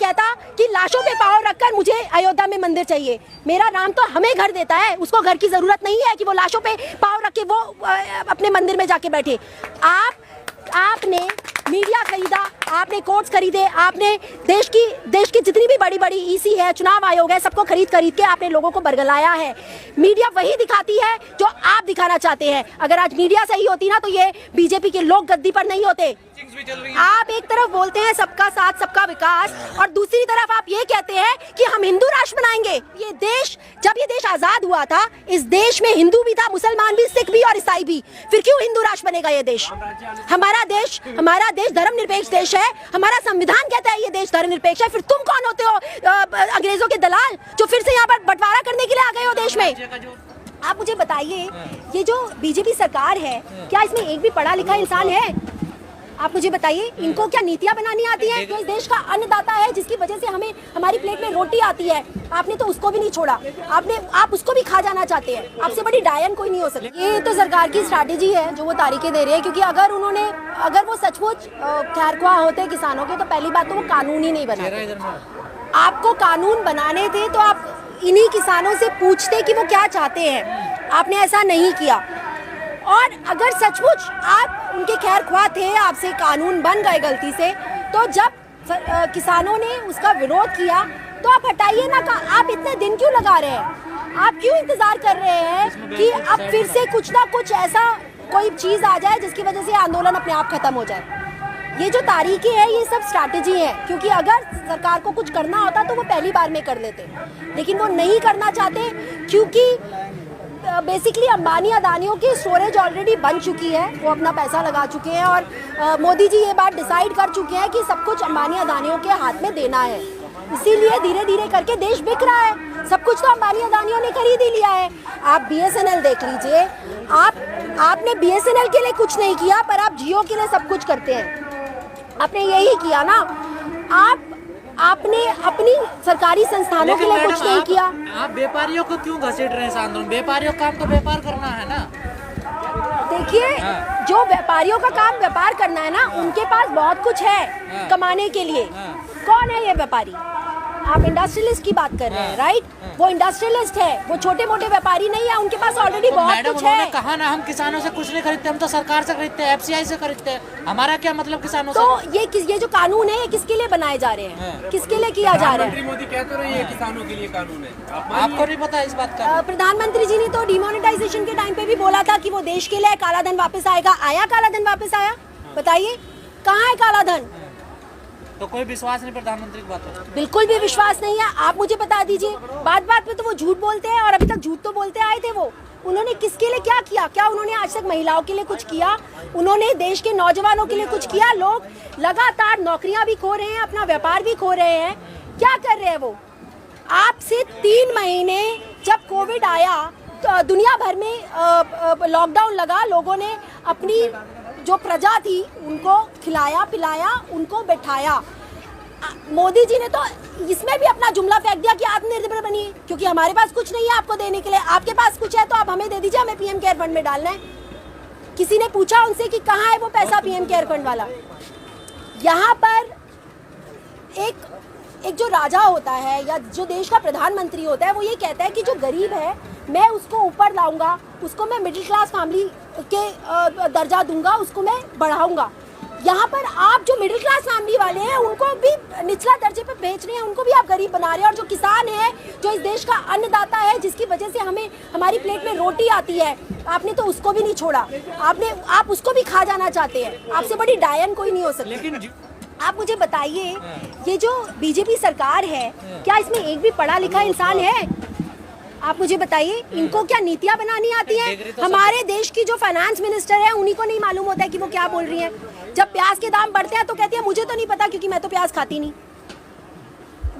कहता कि लाशों पे पाँव रखकर मुझे अयोध्या में मंदिर चाहिए। मेरा राम तो हमें घर देता है, उसको घर की जरूरत नहीं है कि वो लाशों पे पाँव रख के वो अपने मंदिर में जाके बैठे। आपने मीडिया खरीदा, आपने कोर्ट्स खरीदे, आपने देश की जितनी भी बड़ी बड़ी ईसी है, चुनाव आयोग है, सबको खरीद के आपने लोगों को बरगलाया है। मीडिया वही दिखाती है जो आप दिखाना चाहते हैं। अगर आज मीडिया सही होती ना तो ये बीजेपी के लोग गद्दी पर नहीं होते। आप एक तरफ बोलते हैं सबका साथ सबका विकास और दूसरी तरफ आप ये कहते हैं कि हम हिंदू राष्ट्र बनाएंगे। ये देश, जब ये देश आजाद हुआ था, इस देश में हिंदू भी था, मुसलमान भी, सिख भी और ईसाई भी। फिर क्यों हिंदू राष्ट्र बनेगा ये देश? हमारा देश धर्मनिरपेक्ष देश है। हमारा संविधान कहता है ये देश धर्मनिरपेक्ष है। फिर तुम कौन होते हो अंग्रेजों के दलाल जो फिर से यहाँ पर बंटवारा करने के लिए आ गए हो देश में? आप मुझे बताइए, ये जो बीजेपी सरकार है, क्या इसमें एक भी पढ़ा लिखा इंसान है? आप मुझे बताइए, इनको क्या नीतियां बनानी आती है? जो इस देश का अन्नदाता है, जिसकी वजह से हमें हमारी प्लेट में रोटी आती है, आपने तो उसको भी नहीं छोड़ा। आप उसको भी खा जाना चाहते हैं। आपसे बड़ी डायन कोई नहीं हो सकती। ये तो सरकार की स्ट्रैटेजी है जो वो तारीखें दे रही है, क्योंकि अगर वो सचमुच खैरख्वाह होते किसानों के, तो पहली बात तो वो कानून ही नहीं बनाते। आपको कानून बनाने थे तो आप इन्हीं किसानों से पूछते कि वो क्या चाहते हैं। आपने ऐसा नहीं किया। और अगर सचमुच आप उनके खैरख्वाह थे, आपसे कानून बन गए गलती से, तो जब किसानों ने उसका विरोध किया तो आप हटाइए ना। आप इतने दिन क्यों लगा रहे हैं? आप क्यों इंतजार कर रहे हैं कि अब फिर से कुछ ना कुछ ऐसा कोई चीज आ जाए जिसकी वजह से आंदोलन अपने आप खत्म हो जाए? ये जो तारीखें हैं, ये सब स्ट्रैटेजी है, क्योंकि अगर सरकार को कुछ करना होता तो वो पहली बार में कर लेते, लेकिन वो नहीं करना चाहते, क्योंकि बेसिकली अंबानी अदानियों की स्टोरेज ऑलरेडी बन चुकी है। वो अपना पैसा लगा चुके हैं और मोदी जी ये बात डिसाइड कर चुके हैं कि सब कुछ अंबानी अदानियों के हाथ में देना है। इसीलिए धीरे धीरे करके देश बिक रहा है। सब कुछ तो अंबानी अदानियों ने खरीद ही लिया है। आप BSNL देख लीजिए, आपने BSNL के लिए कुछ नहीं किया, पर आप जियो के लिए सब कुछ करते हैं। आपने यही किया ना। आपने अपनी सरकारी संस्थानों के लिए कुछ नहीं किया। आप व्यापारियों को क्यों घसीट रहे हैं आंदोलन? व्यापारियों का काम तो व्यापार करना है ना। देखिए, जो व्यापारियों का काम व्यापार करना है ना, उनके पास बहुत कुछ है कमाने के लिए। कौन है ये व्यापारी? आप इंडस्ट्रियलिस्ट की बात कर रहे हैं, राइट? वो इंडस्ट्रियलिस्ट है, वो छोटे मोटे व्यापारी नहीं है। उनके पास ऑलरेडी बहुत कुछ है। कहा ना, हम किसानों से कुछ नहीं खरीदते, हम तो सरकार से खरीदते हैं, FCI से खरीदते हैं। हमारा क्या मतलब किसानों से? तो ये जो कानून है, ये किसके लिए बनाए जा रहे हैं? किसके लिए किया जा रहा है? मोदी कहते रहे हैं किसानों के लिए कानून है। आपको नहीं पता इस बात का? प्रधानमंत्री जी ने तो डिमोनेटाइजेशन के टाइम पे भी बोला था कि वो देश के लिए काला धन वापस आएगा। आया काला धन वापस आया? बताइए, कहाँ है काला धन? तो कोई विश्वास नहीं प्रधानमंत्री की बात है? बिल्कुल भी विश्वास नहीं है। आप मुझे बता दीजिए, बात बात पे तो वो झूठ बोलते हैं और अभी तक झूठ तो बोलते आए थे। वो उन्होंने किसके लिए क्या किया? क्या उन्होंने आज तक महिलाओं के लिए कुछ किया? उन्होंने देश के नौजवानों के लिए कुछ किया? लोग लगातार नौकरियां भी खो रहे हैं, अपना व्यापार भी खो रहे हैं। क्या कर रहे हैं वो? आपसे 3 महीने जब कोविड आया तो दुनिया भर में लॉकडाउन लगा, लोगों ने अपनी जो प्रजा थी उनको खिलाया पिलाया, उनको बैठाया। मोदी जी ने तो इसमें भी अपना जुमला फेंक दिया कि आत्मनिर्भर बनिए, क्योंकि हमारे पास कुछ नहीं है आपको देने के लिए। आपके पास कुछ है तो आप हमें दे दीजिए, हमें PM केयर फंड में डालना है। किसी ने पूछा उनसे कि कहाँ है वो पैसा PM केयर फंड वाला? यहाँ पर एक जो राजा होता है या जो देश का प्रधानमंत्री होता है, वो ये कहता है कि जो गरीब है मैं उसको ऊपर लाऊंगा, उसको मैं मिडिल क्लास फैमिली के दर्जा दूंगा, उसको मैं बढ़ाऊंगा। यहाँ पर आप जो मिडिल क्लास फैमिली वाले हैं उनको भी निचला दर्जे पे भेज रहे हैं, उनको भी आप गरीब बना रहे हैं। और जो किसान है, जो इस देश का अन्नदाता है, जिसकी वजह से हमारी प्लेट में रोटी आती है, आपने तो उसको भी नहीं छोड़ा। आप उसको भी खा जाना चाहते हैं। आपसे बड़ी डायन कोई नहीं हो सकती। लेकिन आप मुझे बताइए, ये जो बीजेपी सरकार है, क्या इसमें एक भी पढ़ा लिखा इंसान है? आप मुझे बताइए, इनको क्या नीतियां बनानी आती हैं? हमारे देश की जो फाइनेंस मिनिस्टर है, उन्हीं को नहीं मालूम होता है कि वो क्या बोल रही है। जब प्याज के दाम बढ़ते हैं तो कहती है मुझे तो नहीं पता, क्योंकि मैं तो प्याज खाती नहीं।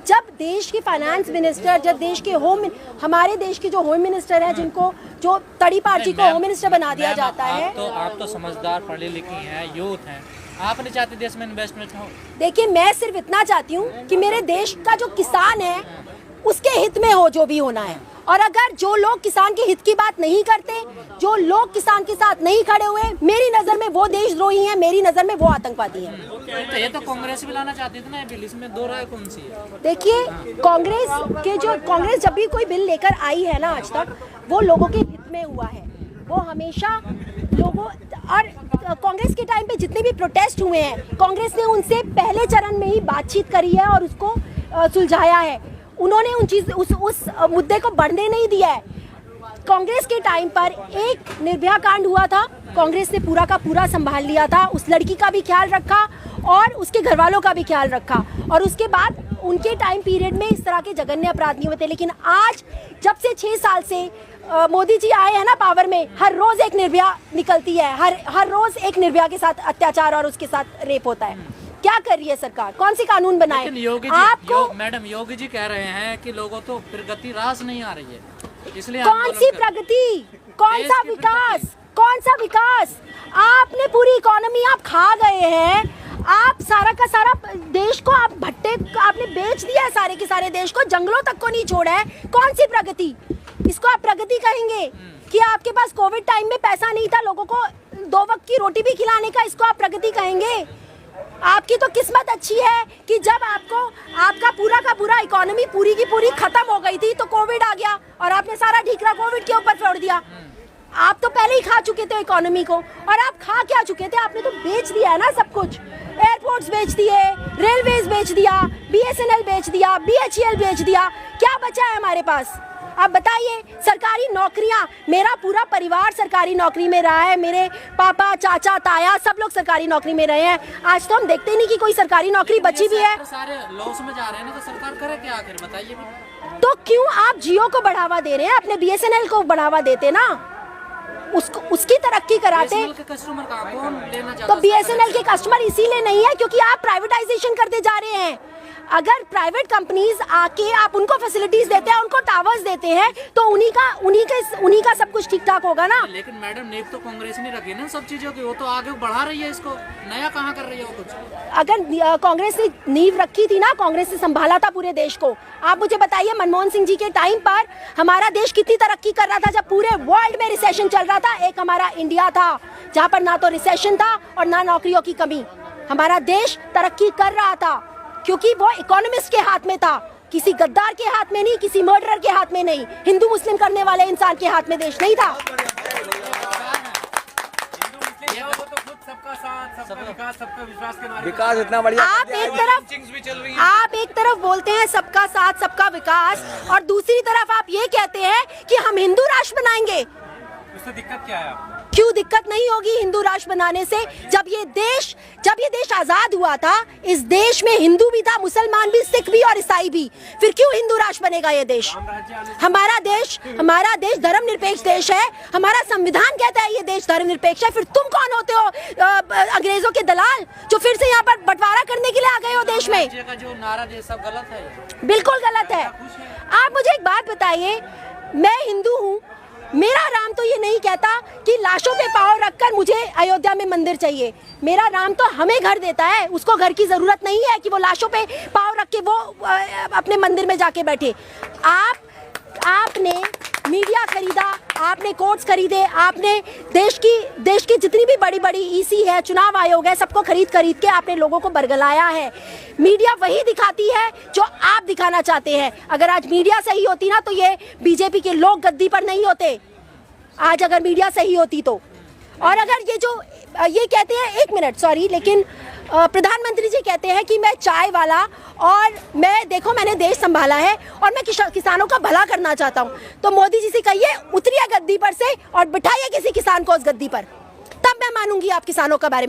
जब देश की फाइनेंस मिनिस्टर, जब हमारे देश के जो होम मिनिस्टर है, जिनको जो तड़ी पार्टी को होम मिनिस्टर बना दिया जाता है। आप तो समझदार, पढ़ी लिखी हैं, यूथ हैं, आप नहीं चाहते देश में इन्वेस्टमेंट हो? देखिए, मैं सिर्फ इतना चाहती हूँ कि मेरे देश का जो किसान है उसके हित में हो जो भी होना है। और अगर जो लोग किसान के हित की बात नहीं करते, जो लोग किसान के साथ नहीं खड़े हुए, मेरी नजर में वो देशद्रोही हैं, मेरी नजर में वो आतंकवादी हैं। तो ये तो कांग्रेस भी लाना चाहती थी ना ये बिल, इसमें दो राय कौन सी है? देखिए, कांग्रेस जब भी कोई बिल लेकर आई है ना आज तक, वो लोगों के हित में हुआ है। वो हमेशा लोगों, और कांग्रेस के टाइम पे जितने भी प्रोटेस्ट हुए हैं, कांग्रेस ने उनसे पहले चरण में ही बातचीत करी है और उसको सुलझाया है। उन्होंने उस मुद्दे को बढ़ने नहीं दिया है। कांग्रेस के टाइम पर एक निर्भया कांड हुआ था, कांग्रेस ने पूरा का पूरा संभाल लिया था, उस लड़की का भी ख्याल रखा और उसके घर वालों का भी ख्याल रखा, और उसके बाद उनके टाइम पीरियड में इस तरह के जघन्य अपराध नहीं हुए थे। लेकिन आज जब से 6 साल से मोदी जी आए हैं ना पावर में, हर रोज एक निर्भया निकलती है, हर रोज एक निर्भया के साथ अत्याचार और उसके साथ रेप होता है। क्या कर रही है सरकार? कौन सी कानून बनाए? मैडम योगी जी कह रहे हैं कि लोगों तो प्रगति रास नहीं आ रही है, इसलिए कौन सी प्रगति, कौन सा विकास, कौन सा विकास? आपने पूरी इकोनॉमी आप खा गए हैं, आप सारा का सारा देश को आप भट्टे आपने बेच दिया है, सारे के सारे देश को, जंगलों तक को नहीं छोड़ा है। कौन सी प्रगति? इसको आप प्रगति कहेंगे? कि आपके पास कोविड टाइम में पैसा नहीं था लोगों को 2 वक्त की रोटी भी खिलाने का, इसको आप प्रगति कहेंगे? आपकी तो किस्मत अच्छी है कि जब आपका पूरा का पूरा इकोनॉमी पूरी की पूरी खत्म हो गई थी तो कोविड आ गया और आपने सारा ढीकरा कोविड के ऊपर फोड़ दिया। आप तो पहले ही खा चुके थे इकोनॉमी को, और आप खा क्या चुके थे? आपने तो बेच दिया है ना सब कुछ। एयरपोर्ट्स बेच दिए, रेलवेज बेच दिया, BSNL बेच दिया, BHEL बेच दिया, क्या बचा है हमारे पास? आप बताइए। सरकारी नौकरियां, मेरा पूरा परिवार सरकारी नौकरी में रहा है, मेरे पापा, चाचा, ताया सब लोग सरकारी नौकरी में रहे हैं। आज तो हम देखते नहीं कि कोई सरकारी नौकरी बची भी है। सारे लॉस में जा रहे हैं ना, तो सरकार करे क्या आखिर, बताइए। तो क्यों आप जियो को बढ़ावा दे रहे हैं? अपने BSNL को बढ़ावा देते ना, उसकी तरक्की कराते। कस्टमर का कौन लेना चाहता? तो BSNL के कस्टमर इसीलिए नहीं है क्योंकि आप प्राइवेटाइजेशन करते जा रहे हैं। अगर प्राइवेट कंपनीज आके आप उनको फैसिलिटीज देते हैं, उनको टावर्स देते हैं, तो उन्हीं का सब कुछ ठीक ठाक होगा ना। लेकिन मैडम नींव तो कांग्रेस ने रखी ना सब चीजों की, वो तो आगे बढ़ा रही है इसको, नया कहाँ कर रही है वो कुछ? अगर कांग्रेस ने नींव रखी थी ना, कांग्रेस ने संभाला था पूरे देश को। आप मुझे बताइए, मनमोहन सिंह जी के टाइम पर हमारा देश कितनी तरक्की कर रहा था जब पूरे वर्ल्ड में रिसेशन चल रहा था। एक हमारा इंडिया था जहाँ पर ना तो रिसेशन था और ना नौकरियों की कमी। हमारा देश तरक्की कर रहा था क्योंकि वो इकोनॉमिस्ट के हाथ में था, किसी गद्दार के हाथ में नहीं, किसी मर्डरर के हाथ में नहीं, हिंदू मुस्लिम करने वाले इंसान के हाथ में देश नहीं था। सबका साथ, सबका विकास, सबका विश्वास के नारे। विकास इतना बढ़िया। आप एक तरफ बोलते हैं सबका साथ सबका विकास, और दूसरी तरफ आप ये कहते हैं कि हम हिंदू राष्ट्र बनाएंगे। उससे दिक्कत क्या है आपको? क्यों दिक्कत नहीं होगी हिंदू राष्ट्र बनाने से? जब ये देश आजाद हुआ था, इस देश में हिंदू भी था, मुसलमान भी, सिख भी और ईसाई भी। फिर क्यों हिंदू राष्ट्र बनेगा ये देश? हमारा देश धर्मनिरपेक्ष देश है। हमारा संविधान कहता है ये देश धर्मनिरपेक्ष है। फिर तुम कौन होते हो अंग्रेजों के दलाल जो फिर से यहाँ पर बंटवारा करने के लिए आ गए हो देश में? जो नारा दे सब गलत है, बिल्कुल गलत है। आप मुझे एक बात बताइए, मैं हिंदू हूँ, मेरा राम तो ये नहीं कहता कि लाशों पे पाँव रखकर मुझे अयोध्या में मंदिर चाहिए। मेरा राम तो हमें घर देता है, उसको घर की जरूरत नहीं है कि वो लाशों पे पाँव रख के वो अपने मंदिर में जाके बैठे। आपने मीडिया खरीदा, आपने कोर्ट्स खरीदे, आपने देश की जितनी भी बड़ी बड़ी EC है, चुनाव आयोग है, सबको खरीद के आपने लोगों को बरगलाया है। मीडिया वही दिखाती है जो आप दिखाना चाहते हैं। अगर आज मीडिया सही होती ना तो ये बीजेपी के लोग गद्दी पर नहीं होते। आज अगर मीडिया सही होती तो, और अगर ये कहते हैं, एक मिनट सॉरी, लेकिन प्रधानमंत्री जी कहते हैं कि मैं चाय वाला और देखो मैंने देश संभाला है और मैं किसानों का भला करना चाहता हूं। तो मोदी जी से कहिए उतरिए गद्दी पर से और बिठाइए किसी किसान को उस गद्दी पर, तब मैं मानूंगी आप किसानों के बारे में।